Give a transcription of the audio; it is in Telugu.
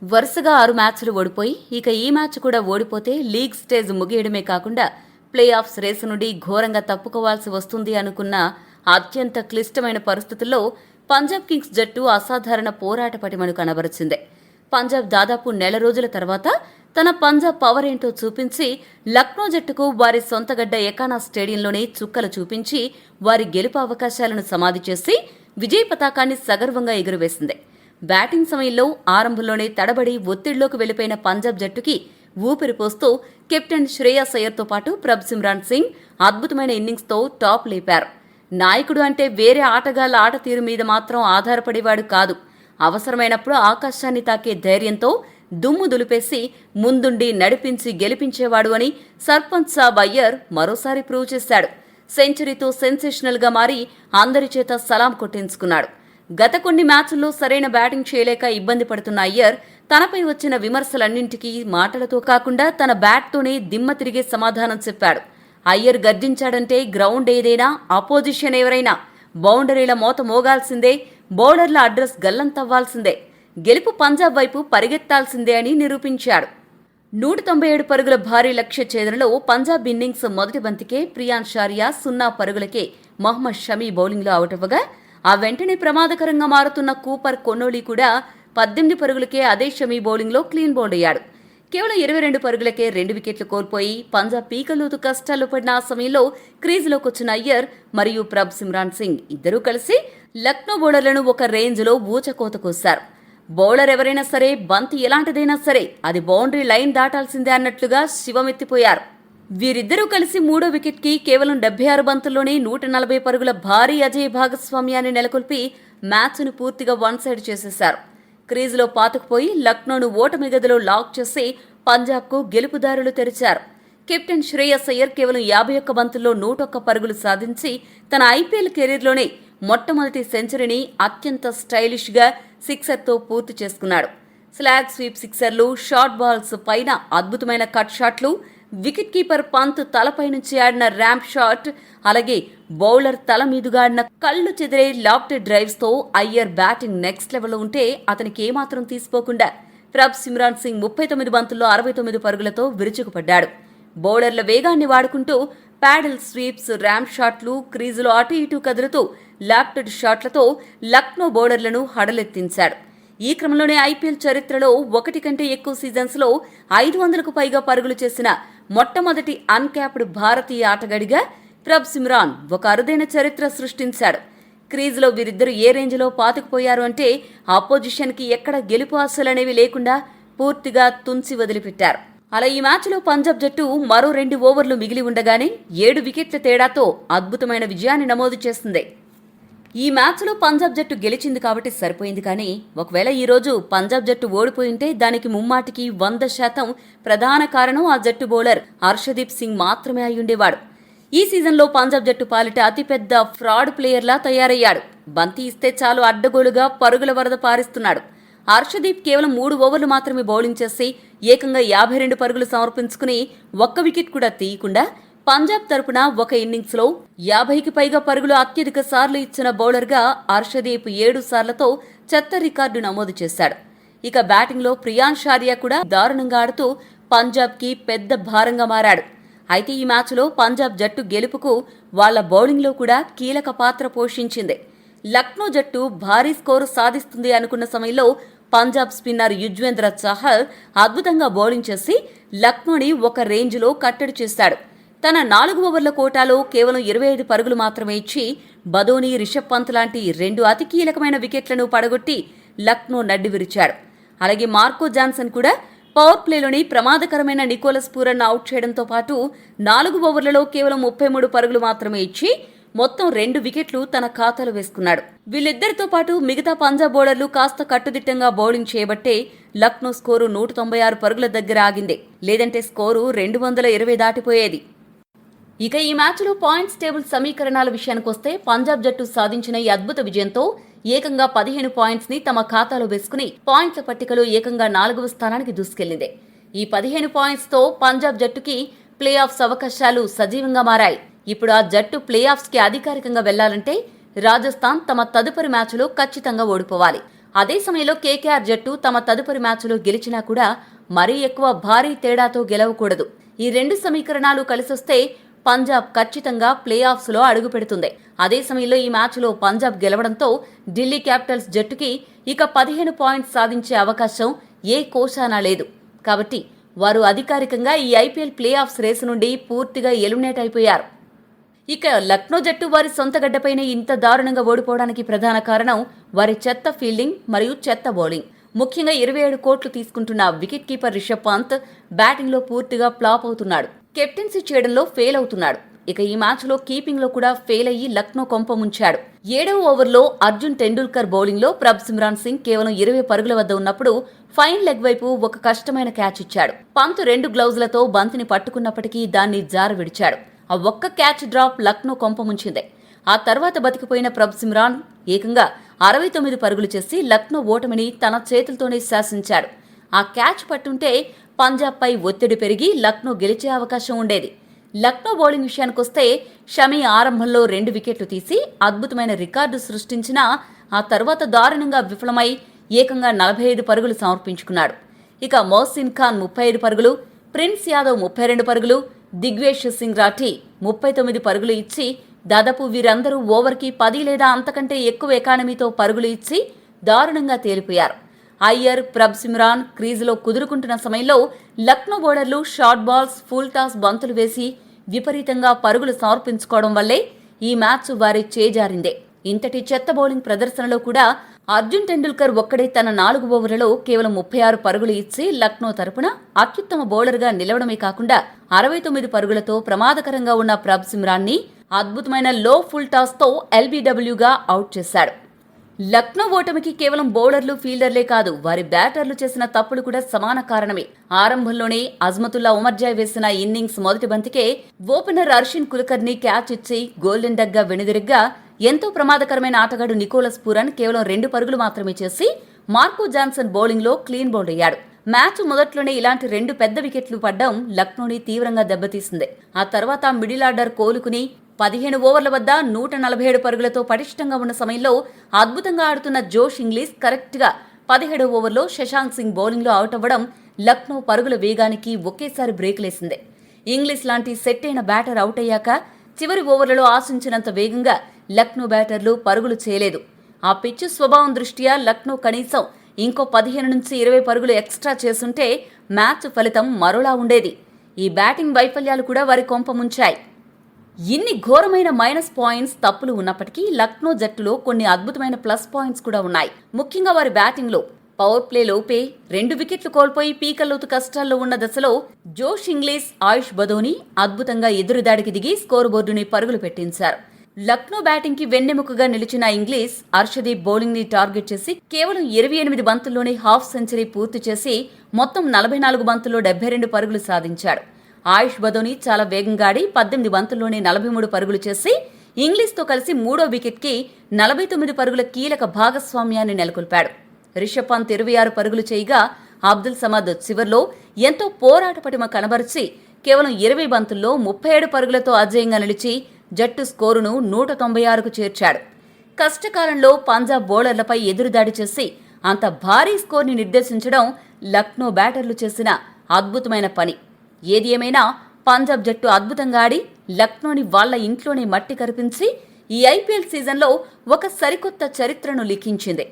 వరుసగా 6 మ్యాచ్లు ఓడిపోయి ఇక ఈ మ్యాచ్ కూడా ఓడిపోతే లీగ్ స్టేజ్ ముగియడమే కాకుండా ప్లే ఆఫ్స్ రేసు నుండి ఘోరంగా తప్పుకోవాల్సి వస్తుంది అనుకున్న అత్యంత క్లిష్టమైన పరిస్థితుల్లో పంజాబ్ కింగ్స్ జట్టు అసాధారణ పోరాట పటిమను కనబరిచింది. పంజాబ్ దాదాపు నెల రోజుల తర్వాత తన పంజాబ్ పవర్ ఏంటో చూపించి లక్నో జట్టుకు వారి సొంతగడ్డ ఎకానా స్టేడియంలోనే చుక్కలు చూపించి వారి గెలుపు అవకాశాలను సమాధి చేసి విజయ పతాకాన్ని సగర్వంగా ఎగురవేసింది. బ్యాటింగ్ సమయంలో ఆరంభంలోనే తడబడి ఒత్తిడిలోకి వెళ్లిపోయిన పంజాబ్ జట్టుకి ఊపిరి పోస్తూ కెప్టెన్ శ్రేయస్ అయ్యర్తో పాటు ప్రభ్సిమ్రాన్ సింగ్ అద్భుతమైన ఇన్నింగ్స్తో టాప్ లేపారు. నాయకుడు అంటే వేరే ఆటగాళ్ల ఆట తీరు మీద మాత్రం ఆధారపడేవాడు కాదు, అవసరమైనప్పుడు ఆకాశాన్ని తాకే ధైర్యంతో దుమ్ము దులిపేసి ముందుండి నడిపించి గెలిపించేవాడు అని సర్పంచ్ సాబ్ అయ్యర్ మరోసారి ప్రూవ్ చేశాడు. సెంచరీతో సెన్సేషనల్ గా మారి అందరి చేత సలాం కొట్టించుకున్నాడు. గత కొన్ని మ్యాచ్ల్లో సరైన బ్యాటింగ్ చేయలేక ఇబ్బంది పడుతున్న అయ్యర్ తనపై వచ్చిన విమర్శలన్నింటికీ మాటలతో కాకుండా తన బ్యాట్తోనే దిమ్మ తిరిగే సమాధానం చెప్పాడు. అయ్యర్ గర్జించాడంటే గ్రౌండ్ ఏదైనా, అపోజిషన్ ఎవరైనా బౌండరీల మోత మోగాల్సిందే, బౌలర్ల అడ్రస్ గల్లంతవ్వాల్సిందే, గెలుపు పంజాబ్ వైపు పరిగెత్తాల్సిందే అని నిరూపించాడు. 197 పరుగుల భారీ లక్ష్య ఛేదనలో పంజాబ్ ఇన్నింగ్స్ మొదటి బంతికే ప్రియాన్ షారియా 0 పరుగులకే మహ్మద్ షమీ బౌలింగ్లో అవుటవ్వగా ఆ వెంటనే ప్రమాదకరంగా మారుతున్న కూపర్ కొన్నోలి కూడా 18 పరుగులకే అదే షమీ బౌలింగ్లో క్లీన్ బౌల్డ్ అయ్యాడు. కేవలం 22 పరుగులకే 2 వికెట్లు కోల్పోయి పంజాబ్ పీకలూతు కష్టాలు పడిన ఆ సమయంలో క్రీజులోకొచ్చిన అయ్యర్ మరియు ప్రభ్సిమ్రాన్ సింగ్ ఇద్దరూ కలిసి లక్నో బౌలర్లను ఒక రేంజ్లో ఊచకోత కోశారు. బౌలర్ ఎవరైనా సరే, బంతి ఎలాంటిదైనా సరే అది బౌండరీ లైన్ దాటాల్సిందే అన్నట్లుగా శివమెత్తిపోయారు. వీరిద్దరూ కలిసి 3వ వికెట్కి కేవలం 76 బంతుల్లోనే 140 పరుగుల భారీ అజయ్ భాగస్వామ్యాన్ని నెలకొల్పి మ్యాచ్ను పూర్తిగా వన్ సైడ్ చేసేశారు. క్రీజులో పాతుకుపోయి లక్నోను ఓటమి గదిలో లాక్ చేసి పంజాబ్కు గెలుపుదారులు తెరిచారు. కెప్టెన్ శ్రేయస్ అయ్యర్ కేవలం 51 బంతుల్లో 101 పరుగులు సాధించి తన ఐపీఎల్ కెరీర్లోనే మొట్టమొదటి సెంచరీని అత్యంత స్టైలిష్గా సిక్సర్తో పూర్తి చేసుకున్నాడు. స్లాగ్ స్వీప్ సిక్సర్లు, షార్ట్ బాల్స్ పైన అద్భుతమైన కట్ షాట్లు, వికెట్ కీపర్ పంత్ తలపై నుంచి ఆడిన ర్యాంప్ షాట్, అలాగే బౌలర్ తల మీదుగా ఆడిన కళ్లు చెదిరే లాఫ్ట్ డ్రైవ్స్ తో అయ్యర్ బ్యాటింగ్ నెక్స్ట్ లెవెల్లో ఉంటే అతనికి ఏమాత్రం తీసిపోకుండా ప్రభ్సిమ్రాన్ సింగ్ 39 బంతుల్లో 69 పరుగులతో విరుచుకుపడ్డాడు. బౌలర్ల వేగాన్ని వాడుకుంటూ ప్యాడల్ స్వీప్స్, ర్యాంప్ షాట్లు, క్రీజులో అటు ఇటు కదులుతూ లాఫ్టెడ్ షాట్లతో లక్నో బౌలర్లను హడలెత్తించాడు. ఈ క్రమంలోనే ఐపీఎల్ చరిత్రలో 1 కంటే ఎక్కువ సీజన్స్లో 500కు పైగా పరుగులు చేసిన మొట్టమొదటి అన్క్యాప్డ్ భారతీయ ఆటగాడిగా ప్రభ్సిమ్రాన్ ఒక అరుదైన చరిత్ర సృష్టించాడు. క్రీజులో వీరిద్దరూ ఏ రేంజ్లో పాతుకుపోయారు అంటే ఆపోజిషన్కి ఎక్కడ గెలుపు ఆశలనేవి లేకుండా పూర్తిగా తుంచి వదిలిపెట్టారు. అలా ఈ మ్యాచ్లో పంజాబ్ జట్టు మరో 2 ఓవర్లు మిగిలి ఉండగానే 7 వికెట్ల తేడాతో అద్భుతమైన విజయాన్ని నమోదు చేసింది. ఈ మ్యాచ్లో పంజాబ్ జట్టు గెలిచింది కాబట్టి సరిపోయింది, కానీ ఒకవేళ ఈరోజు పంజాబ్ జట్టు ఓడిపోయింటే దానికి ముమ్మాటికి 100% ప్రధాన కారణం ఆ జట్టు బౌలర్ హర్షదీప్ సింగ్ మాత్రమే అయ్యుండేవాడు. ఈ సీజన్లో పంజాబ్ జట్టు పాలిట అతిపెద్ద ఫ్రాడ్ ప్లేయర్లా తయారయ్యాడు. బంతి ఇస్తే చాలు అడ్డగోలుగా పరుగుల వరద పారిస్తున్నాడు. హర్షదీప్ కేవలం 3 ఓవర్లు మాత్రమే బౌలింగ్ చేసి ఏకంగా 52 పరుగులు సమర్పించుకుని 1 వికెట్ కూడా తీయకుండా పంజాబ్ తరపున ఒక ఇన్నింగ్స్లో 50కి పైగా పరుగులు అత్యధిక సార్లు ఇచ్చిన బౌలర్గా హర్షదీప్ 7 సార్లతో చెత్త రికార్డు నమోదు చేశాడు. ఇక బ్యాటింగ్లో ప్రియాన్ షారియా కూడా దారుణంగా ఆడుతూ పంజాబ్కి పెద్ద భారంగా మారాడు. అయితే ఈ మ్యాచ్లో పంజాబ్ జట్టు గెలుపుకు వాళ్ల బౌలింగ్లో కూడా కీలక పాత్ర పోషించింది. లక్నో జట్టు భారీ స్కోరు సాధిస్తుంది అనుకున్న సమయంలో పంజాబ్ స్పిన్నర్ యుజ్వేంద్ర చహల్ అద్భుతంగా బౌలింగ్ చేసి లక్నోని ఒక రేంజ్లో కట్టడి చేశాడు. తన 4 ఓవర్ల కోటాలో కేవలం 25 పరుగులు మాత్రమే ఇచ్చి బదోని, రిషబ్ పంత్ లాంటి 2 అతి కీలకమైన వికెట్లను పడగొట్టి లక్నో నడ్డి విరిచాడు. అలాగే మార్కో జాన్సన్ కూడా పవర్ ప్లేలోని ప్రమాదకరమైన నికోలస్ పూరన్ అవుట్ చేయడంతో పాటు 4 ఓవర్లలో కేవలం 33 పరుగులు మాత్రమే ఇచ్చి మొత్తం 2 వికెట్లు తన ఖాతాలో వేసుకున్నాడు. వీళ్ళిద్దరితో పాటు మిగతా పంజాబ్ బౌలర్లు కాస్త కట్టుదిట్టంగా బౌలింగ్ చేయబట్టే లక్నో స్కోరు 196 పరుగుల దగ్గర ఆగింది. లేదంటే స్కోరు 220 దాటిపోయేది. ఇక ఈ మ్యాచ్లో పాయింట్స్ టేబుల్ సమీకరణాల విషయానికొస్తే పంజాబ్ జట్టు సాధించిన ఈ అద్భుత విజయంతో ఏకంగా 15 పాయింట్స్ ని తమ ఖాతాలో వేసుకుని పాయింట్ల పట్టికలో ఏకంగా 4వ స్థానానికి దూసుకెళ్లింది. ఈ 15 పాయింట్స్ తో పంజాబ్ జట్టుకి ప్లే ఆఫ్స్ అవకాశాలు సజీవంగా మారాయి. ఇప్పుడు ఆ జట్టు ప్లే ఆఫ్స్ కి అధికారికంగా వెళ్లాలంటే రాజస్థాన్ తమ తదుపరి మ్యాచ్లో ఖచ్చితంగా ఓడిపోవాలి. అదే సమయంలో కేకేఆర్ జట్టు తమ తదుపరి మ్యాచ్లో గెలిచినా కూడా మరీ ఎక్కువ భారీ తేడాతో గెలవకూడదు. ఈ రెండు సమీకరణాలు కలిసొస్తే పంజాబ్ ఖచ్చితంగా ప్లే ఆఫ్స్లో అడుగుపెడుతుంది. అదే సమయంలో ఈ మ్యాచ్లో పంజాబ్ గెలవడంతో ఢిల్లీ క్యాపిటల్స్ జట్టుకి ఇక 15 పాయింట్స్ సాధించే అవకాశం ఏ కోశానా లేదు. కాబట్టి వారు అధికారికంగా ఈ ఐపీఎల్ ప్లే ఆఫ్స్ రేసు నుండి పూర్తిగా ఎలిమినేట్ అయిపోయారు. ఇక లక్నో జట్టు వారి సొంత గడ్డపైనే ఇంత దారుణంగా ఓడిపోవడానికి ప్రధాన కారణం వారి చెత్త ఫీల్డింగ్ మరియు చెత్త బౌలింగ్. ముఖ్యంగా 27 కోట్లు తీసుకుంటున్న వికెట్ కీపర్ రిషబ్ పంత్ బ్యాటింగ్లో పూర్తిగా ఫ్లాప్ అవుతున్నాడు. కెప్టెన్సీ చేయడంలో ఫెయిల్ అవుతున్నాడు. ఇక ఈ మ్యాచ్లో కీపింగ్లో కూడా ఫెయిల్ అయ్యి లక్నో కొంప ముంచాడు. 7వ ఓవర్లో అర్జున్ టెండూల్కర్ బౌలింగ్లో ప్రభ్సిమ్రాన్ సింగ్ కేవలం 20 పరుగుల వద్ద ఉన్నప్పుడు ఫైన్ లెగ్ వైపు ఒక కష్టమైన క్యాచ్ ఇచ్చాడు. పంత్ 2 గ్లౌజులతో బంతిని పట్టుకున్నప్పటికీ దాన్ని జార విడిచాడు. ఆ ఒక్క క్యాచ్ డ్రాప్ లక్నో కొంప ముంచింది. ఆ తర్వాత బతికిపోయిన ప్రభ్సిమ్రాన్ ఏకంగా 69 పరుగులు చేసి లక్నో ఓటమిని తన చేతులతోనే శాసించాడు. ఆ క్యాచ్ పట్టుంటే పంజాబ్పై ఒత్తిడి పెరిగి లక్నో గెలిచే అవకాశం ఉండేది. లక్నో బౌలింగ్ విషయానికొస్తే షమీ ఆరంభంలో 2 వికెట్లు తీసి అద్భుతమైన రికార్డు సృష్టించినా ఆ తర్వాత దారుణంగా విఫలమై ఏకంగా 45 పరుగులు సమర్పించుకున్నాడు. ఇక మొహసిన్ ఖాన్ 35 పరుగులు, ప్రిన్స్ యాదవ్ 32 పరుగులు, దిగ్వేష్ సింగ్ రాఠీ 39 పరుగులు ఇచ్చి దాదాపు వీరందరూ ఓవర్కి 10 లేదా అంతకంటే ఎక్కువ ఎకానమీతో పరుగులు ఇచ్చి దారుణంగా తేలిపోయారు. అయ్యర్, ప్రభ్సిమ్రాన్ క్రీజులో కుదురుకుంటున్న సమయంలో లక్నో బౌలర్లు షార్ట్ బాల్స్, ఫుల్ టాస్ బంతులు వేసి విపరీతంగా పరుగులు సమర్పించుకోవడం వల్లే ఈ మ్యాచ్ వారి చేజారిందే. ఇంతటి చెత్త బౌలింగ్ ప్రదర్శనలో కూడా అర్జున్ టెండూల్కర్ ఒక్కడే తన 4 ఓవర్లలో కేవలం 36 పరుగులు ఇచ్చి లక్నో తరపున అత్యుత్తమ బౌలర్గా నిలవడమే కాకుండా 69 పరుగులతో ప్రమాదకరంగా ఉన్న ప్రభ్సిమ్రాన్ ని అద్భుతమైన లో ఫుల్ టాస్తో ఎల్బీడబ్ల్యూగా అవుట్ చేశాడు. లక్నో ఓటమికి కేవలం బౌలర్లు, ఫీల్డర్లే కాదు, వారి బ్యాటర్లు చేసిన తప్పులు కూడా సమాన కారణమే. ఆరంభంలోనే అజ్మతుల్లా ఉమర్జాయ్ వేసిన ఇన్నింగ్స్ మొదటి బంతికే ఓపెనర్ అర్షిన్ కుల్కర్ని క్యాచ్ ఇచ్చి గోల్డెన్ డగ్గా వెనుదిరిగ్గా ఎంతో ప్రమాదకరమైన ఆటగాడు నికోలస్ పూరన్ కేవలం 2 పరుగులు మాత్రమే చేసి మార్కో జాన్సన్ బౌలింగ్లో క్లీన్ బౌల్డ్ అయ్యాడు. మ్యాచ్ మొదట్లోనే ఇలాంటి 2 పెద్ద వికెట్లు పడ్డం లక్నోని తీవ్రంగా దెబ్బతీసింది. ఆ తర్వాత మిడిల్ ఆర్డర్ కోలుకుని 15 ఓవర్ల వద్ద 147 పరుగులతో పటిష్టంగా ఉన్న సమయంలో అద్భుతంగా ఆడుతున్న జోష్ ఇంగ్లీష్ కరెక్ట్గా 17వ ఓవర్లో శశాంక్ సింగ్ బౌలింగ్లో అవుట్ అవ్వడం లక్నో పరుగుల వేగానికి ఒకేసారి బ్రేకులేసింది. ఇంగ్లీష్ లాంటి సెట్ అయిన బ్యాటర్ అవుట్ అయ్యాక చివరి ఓవర్లలో ఆశించినంత వేగంగా లక్నో బ్యాటర్లు పరుగులు చేయలేదు. ఆ పిచ్ స్వభావం దృష్ట్యా లక్నో కనీసం ఇంకో 15 నుంచి 20 పరుగులు ఎక్స్ట్రా చేసుంటే మ్యాచ్ ఫలితం మరోలా ఉండేది. ఈ బ్యాటింగ్ వైఫల్యాలు కూడా వారి కొంప ముంచాయి. ఇన్ని ఘోరమైన మైనస్ పాయింట్స్, తప్పులు ఉన్నప్పటికీ లక్నో జట్టులో కొన్ని అద్భుతమైన ప్లస్ పాయింట్స్ కూడా ఉన్నాయి. ముఖ్యంగా వారి బ్యాటింగ్లో పవర్ ప్లే లోపే 2 వికెట్లు కోల్పోయి పీకల్లోతు కష్టాల్లో ఉన్న దశలో జోష్ ఇంగ్లీష్, ఆయుష్ బదోని అద్భుతంగా ఎదురుదాడికి దిగి స్కోర్ బోర్డుని పరుగులు పెట్టించారు. లక్నో బ్యాటింగ్ కి వెన్నెముకగా నిలిచిన ఇంగ్లీష్ అర్షదీప్ బౌలింగ్ ని టార్గెట్ చేసి కేవలం 28 బంతుల్లోనే హాఫ్ సెంచరీ పూర్తి చేసి మొత్తం 44 బంతుల్లో 72 పరుగులు సాధించాడు. ఆయుష్ బదోని చాలా వేగంగా ఆడి 18 బంతుల్లోనే 43 పరుగులు చేసి ఇంగ్లీష్తో కలిసి 3వ వికెట్కి 49 పరుగుల కీలక భాగస్వామ్యాన్ని నెలకొల్పాడు. రిషబ్ పంత్ 26 పరుగులు చేయగా అబ్దుల్ సమద్ చివర్లో ఎంతో పోరాట పటిమ కనబరిచి కేవలం 20 బంతుల్లో 37 పరుగులతో అజేయంగా నిలిచి జట్టు స్కోరును 196కు చేర్చాడు. కష్టకాలంలో పంజాబ్ బౌలర్లపై ఎదురుదాడి చేసి అంత భారీ స్కోర్ని నిర్దేశించడం లక్నో బ్యాటర్లు చేసిన అద్భుతమైన పని. ఏది ఏమైనా పంజాబ్ జట్టు అద్భుతంగా ఆడి లక్నోని వాళ్ల ఇంట్లోనే మట్టి కరిపించి ఈ ఐపీఎల్ సీజన్లో ఒక సరికొత్త చరిత్రను లిఖించింది.